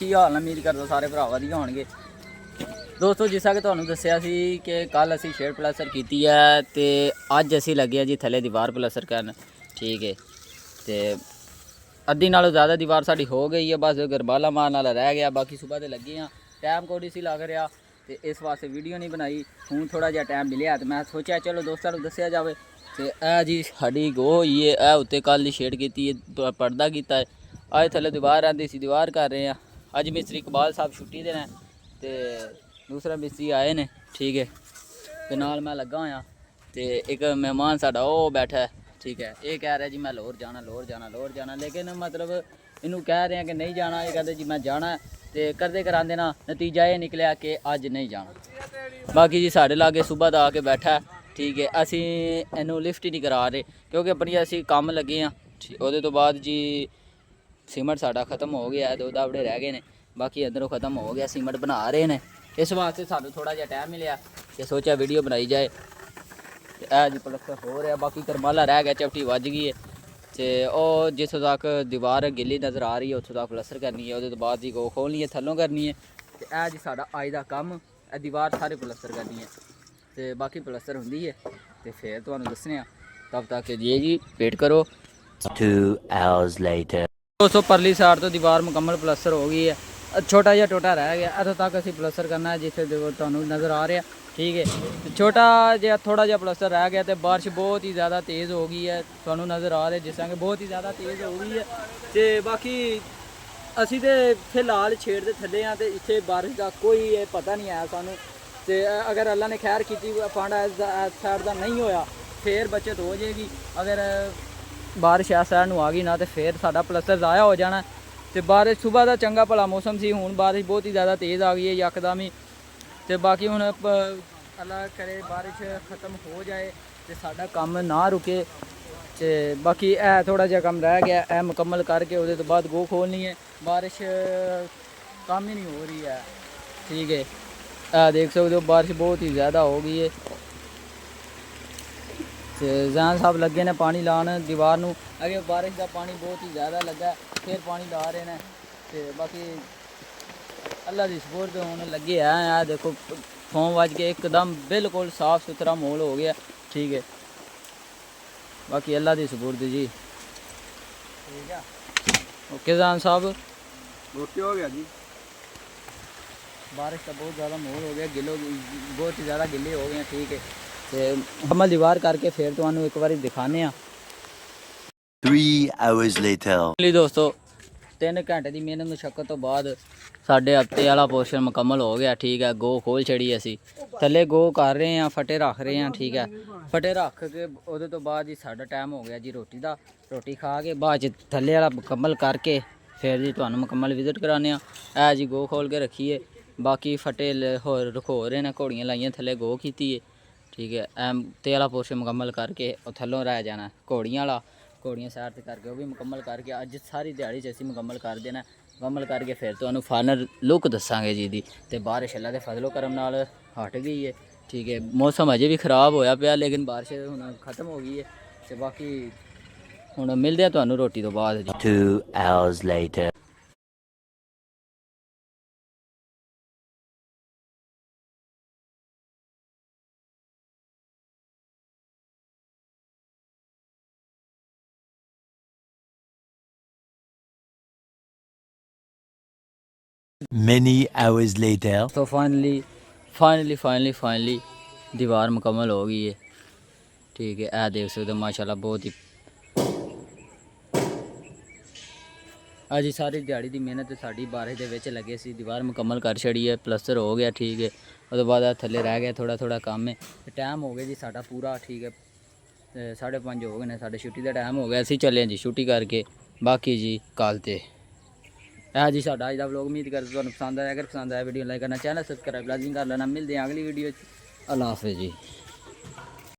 ਕੀ ਹਾਲ ਹੈ? ਉਮੀਦ ਕਰਦਾ ਸਾਰੇ ਭਰਾ ਵਧੀਆ ਹੋਣਗੇ। ਦੋਸਤੋ ਜਿਸ ਤਰ੍ਹਾਂ ਕਿ ਤੁਹਾਨੂੰ ਦੱਸਿਆ ਸੀ ਕਿ ਕੱਲ ਅਸੀਂ ਸ਼ੇਡ ਪਲਸਰ ਕੀਤੀ ਹੈ ਤੇ ਅੱਜ ਅਸੀਂ ਲੱਗੇ ਆ ਜੀ ਥੱਲੇ ਦੀਵਾਰ ਪਲਸਰ ਕਰਨ। ਠੀਕ ਹੈ ਤੇ ਅੱਧੀ ਨਾਲੋਂ ਜ਼ਿਆਦਾ ਦੀਵਾਰ ਸਾਡੀ ਹੋ ਗਈ ਹੈ, ਬਸ ਗਰਬਾਲਾ ਮਾਰਨ ਵਾਲਾ ਰਹਿ ਗਿਆ। ਬਾਕੀ ਸਵੇਰ ਦੇ ਲੱਗੇ ਆ, ਟਾਈਮ ਕੋਡੀ ਸੀ ਲੱਗ ਰਿਹਾ ਤੇ ਇਸ ਵਾਸਤੇ ਵੀਡੀਓ ਨਹੀਂ ਬਣਾਈ। ਹੁਣ ਥੋੜਾ ਜਿਹਾ ਟਾਈਮ ਮਿਲਿਆ ਤੇ ਮੈਂ ਸੋਚਿਆ ਚਲੋ ਦੋਸਤਾਂ ਨੂੰ ਦੱਸਿਆ ਜਾਵੇ। ਤੇ ਇਹ ਜੀ ਸਾਡੀ ਗੋ ਹੋਈ ਹੈ, ਇਹ ਉੱਤੇ ਕੱਲ ਦੀ ਸ਼ੇਡ ਕੀਤੀ ਹੈ, ਪਰਦਾ ਕੀਤਾ ਹੈ। ਅੱਜ ਥੱਲੇ ਦੀਵਾਰ ਆਂਦੀ ਸੀ, ਦੀਵਾਰ ਕਰ ਰਹੇ ਆ। ਅੱਜ ਮਿਸਤਰੀ ਇਕਬਾਲ ਸਾਹਿਬ ਛੁੱਟੀ ਦੇ ਨੇ ਤੇ दूसरा मिस्त्री आए ने। ठीक है तो नाल मैं लगा होया तो एक मेहमान साडा वो बैठा है। ठीक है ये कह रहा जी मैं लाहौर जाना लेकिन मतलब इनू कह रहे हैं कि नहीं जाना। ये कहते जी मैं जाना है तो करते करांदे ना नतीजा ये निकलिया कि अज नहीं जाना। बाकी जी साढ़े लागे सुबह दा आके बैठा है। ठीक है असी इनू लिफ्ट ही नहीं करा रहे क्योंकि अपनी असी काम लगे हाँ। उहदे तो बाद जी सीमेंट साडा खत्म हो गया है, दो दावड़े रह गए ने, बाकी अंदरों खत्म हो गया, सीमेंट बना रहे हैं। इस वास्ते सानू थोड़ा जिहा टाइम मिलिया कि सोचा वीडियो बनाई जाए। जी पलस्तर हो रहा, बाकी करमाला रह गया, चपटी वज गई है तो वह जिस तक दीवार गिली नज़र आ रही है उत्थों तक पलस्तर करनी है। उसके बाद जी गो खोलनी है, थल्लों करनी है तो यह जी साडा अज दा कम दीवार सारे पलस्तर करनी है तो बाकी पलस्तर होंदी है तो फिर तुहानू दस्सने तब तक जी वेट करो। 2 hours later दोस्तों परली साइड तो दीवार मुकम्मल पलस्तर हो गई है, छोटा जिहा टोटा रह गया, इतों तक असी पलस्तर करना है जिसे तुहानू नज़र आ रहा। ठीक है छोटा जिहा थोड़ा जिहा पलस्तर रह गया तो बारिश बहुत ही ज़्यादा तेज़ हो गई है, तुहानू नज़र आ रहा जिस तरह कि बहुत ही ज़्यादा तेज़ हो गई है। तो बाकी असी तो फिलहाल छेड़ के थले हाँ तो इतने बारिश का कोई पता नहीं आया सानू। तो अगर अल्लाह ने खैर की पांडा इस साइड का नहीं होया फिर बचत हो जाएगी। अगर बारिश इस साइड आ गई ना तो फिर साडा पलस्तर ज़ाया हो जाना। तो बारिश सुबह का चंगा भला मौसम सी, हुण बारिश बहुत ही ज़्यादा तेज़ आ गई है यकदम ही। तो बाकी हुण अल्लाह करे बारिश ख़त्म हो जाए तो साडा काम ना रुके। तो बाकी है थोड़ा जिहा कम रह गया, है मुकम्मल करके उसके तो बाद गो खोलनी है। बारिश कम ही नहीं हो रही है। ठीक है देख सकते हो बारिश बहुत ही ज़्यादा हो गई है। तो जैन साहब लगे ने पानी लाने दीवार नूं, अगे बारिश का पानी बहुत ही ज़्यादा लगा फिर पानी ला रहे हैं। तो बाकी अल्लाह की सपोर्ट होने लगे हैं। देखो फोम वज के एकदम बिल्कुल साफ़ सुथरा माहौल हो गया। ठीक है बाकी अल्लाह की सपोर्ट जी। ठीक है ओके जैन साहब ओके हो गया जी। बारिश का बहुत ज़्यादा माहौल हो गया, गिलो बहुत ही ज़्यादा गिले हो गए हैं। ठीक है तो मुकम्मल दीवार करके फिर तुहानू एक बार दिखाने। 3 hours later दोस्तों 3 घंटे की मेहनत मुशक्कत तो बाद साढ़े हफ्ते वाला पोर्शन मुकम्मल हो गया। ठीक है गो खोल छड़ी असी थले गो कर रहे हैं, फटे रख रहे हैं। ठीक है फटे रख के उहदे तो बाद जी साडा टाइम हो गया जी रोटी का। रोटी खा के बाद थले वाला मुकम्मल करके फिर जी तुहानू मुकम्मल विजिट कराने। है जी गो खोल के रखिए, बाकी फटे होर रखो रहे हैं, घोड़ियाँ लाइया थले गो की है। ठीक है ते वाला पोर्शन मुकम्मल करके थल्लों रह जाना घोड़ियाँ वाला, घोड़ियाँ सैर से करके वो भी मुकम्मल करके अज सारी दिहाड़ी च असीं मुकम्मल कर देना। मुकम्मल करके फिर तुहानू फाइनल लुक दसांगे जी दी। तो बारिश अल्लाह के फजलो करम नाल हट गई है। ठीक है मौसम अजे भी खराब होया पिया लेकिन बारिश हुण खत्म हो गई है। तो बाकी हुण मिलदे आ तुहानू रोटी तो बाद जी। 2 hours later many hours later तो फाइनली दीवार मुकम्मल हो गई है। ठीक है ए देख सकते हो माशाल्लाह बहुत ही अज सारी दिहाड़ी की मेहनत साड़ी बारिश के लगे सी, दीवार मुकम्मल कर छड़ी है, प्लस्तर हो गया। ठीक है उसके बाद थले रह गया थोड़ा काम है। टाइम हो गया जी साडा पूरा। ठीक है 5:30 हो गए ने, साढ़े छुट्टी का टाइम हो गया, असीं चले जी छुट्टी करके। बाकी जी कल ते है जी साडा अज दा व्लॉग। उम्मीद करते तुहानू पसंद आया, अगर पसंद आया वीडियो लाइक करना, चैनल सब्सक्राइब लाजमी कर लेना। मिलते हैं अगली वीडियो। अल्लाह हाफिज़ जी।